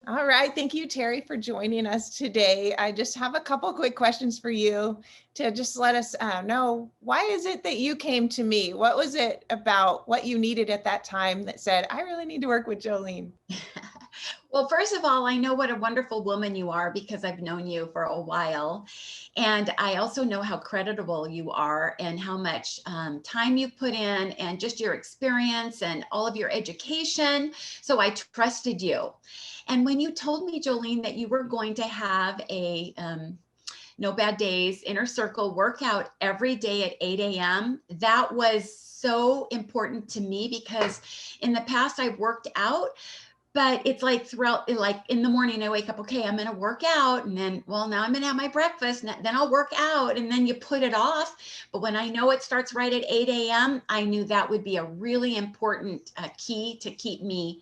All right. Thank you, Terry, for joining us today. I just have a couple quick questions for you to just let us know, why is it that you came to me? What was it about what you needed at that time that said, I really need to work with Jolene? Well, first of all, I know what a wonderful woman you are because I've known you for a while. And I also know how creditable you are and how much time you've put in and just your experience and all of your education. So I trusted you. And when you told me, Jolene, that you were going to have a No Bad Days inner circle workout every day at 8 a.m., that was so important to me because in the past I've worked out, but it's like throughout, like in the morning I wake up, okay, I'm going to work out, and then, well, now I'm going to have my breakfast, and then I'll work out, and then you put it off. But when I know it starts right at 8 a.m., I knew that would be a really important key to keep me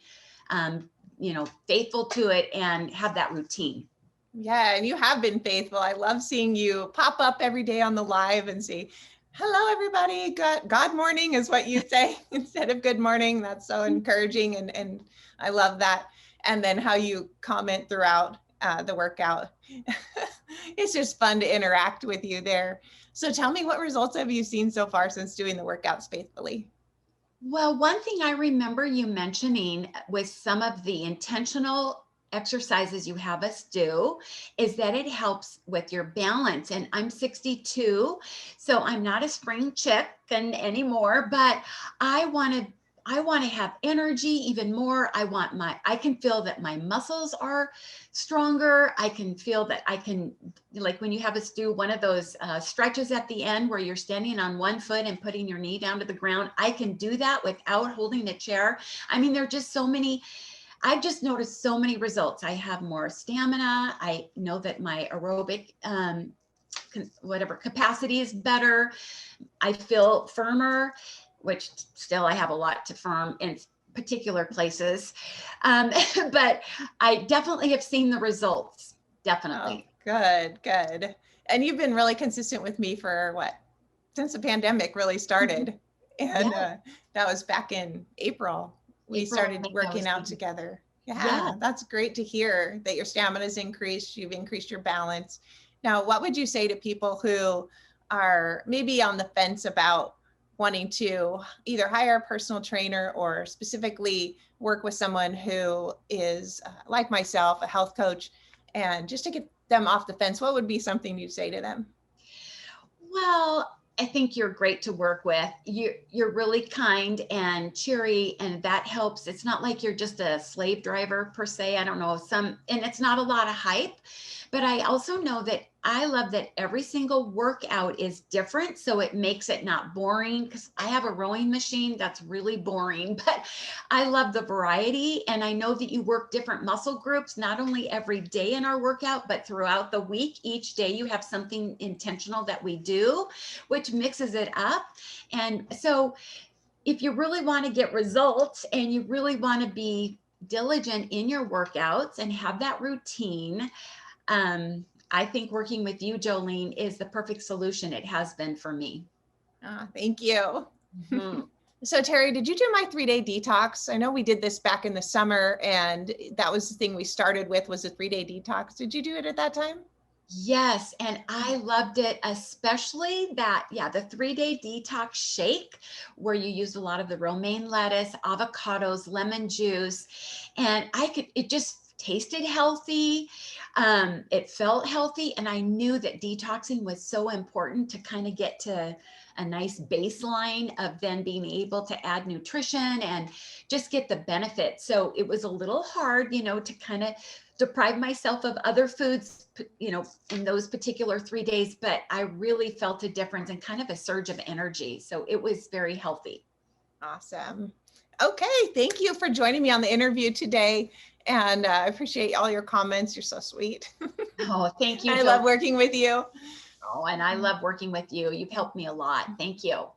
faithful to it and have that routine. Yeah, and you have been faithful. I love seeing you pop up every day on the live and say, hello, everybody. God morning is what you say instead of good morning. That's so encouraging. And I love that. And then how you comment throughout the workout. It's just fun to interact with you there. So tell me, what results have you seen so far since doing the workouts faithfully? Well, one thing I remember you mentioning with some of the intentional exercises you have us do is that it helps with your balance. And I'm 62, so I'm not a spring chicken anymore, but I want to I want to have energy even more. I can feel that my muscles are stronger. I can feel that I can, like when you have us do one of those stretches at the end where you're standing on one foot and putting your knee down to the ground, I can do that without holding a chair. I mean, there are just so many, I've just noticed so many results. I have more stamina. I know that my aerobic, whatever capacity is better. I feel firmer, which still I have a lot to firm in particular places. Um, but I definitely have seen the results. Oh, Definitely. good, good. And you've been really consistent with me for what? Since the pandemic really Mhm. started. Yeah. And that was back in April. We April, I started think that working was out the, together. yeah. Yeah, that's great to hear that your stamina's increased, you've increased your balance. Now, what would you say to people who are maybe on the fence about wanting to either hire a personal trainer or specifically work with someone who is like myself, a health coach, and just to get them off the fence? What would be something you'd say to them? Well, I think you're great to work with. You're really kind and cheery, and that helps. It's not like you're just a slave driver per se. I don't know, and it's not a lot of hype, but I also know that I love that every single workout is different, so it makes it not boring. Because I have a rowing machine that's really boring, but I love the variety, and I know that you work different muscle groups, not only every day in our workout, but throughout the week. Each day you have something intentional that we do, which mixes it up. And so if you really want to get results and you really want to be diligent in your workouts and have that routine, I think working with you, Jolene, is the perfect solution. It has been for me. Thank you. Mhm. So Terry, did you do my 3-day detox? I know we did this back in the summer, and that was the thing we started with, was a 3-day detox. Did you do it at that time? Yes, and I loved it, especially that, yeah, the 3-day detox shake where you used a lot of the romaine lettuce, avocados, lemon juice, and it just tasted healthy. It felt healthy, and I knew that detoxing was so important to kind of get to a nice baseline of then being able to add nutrition and just get the benefit. So it was a little hard, to kind of deprive myself of other foods, in those particular 3 days, but I really felt a difference and kind of a surge of energy. So it was very healthy. Awesome. Okay, thank you for joining me on the interview today. And I appreciate all your comments. You're so sweet. Oh, thank you, I Joe. love working with you. Oh, and I love working with you. You've helped me a lot. Thank you.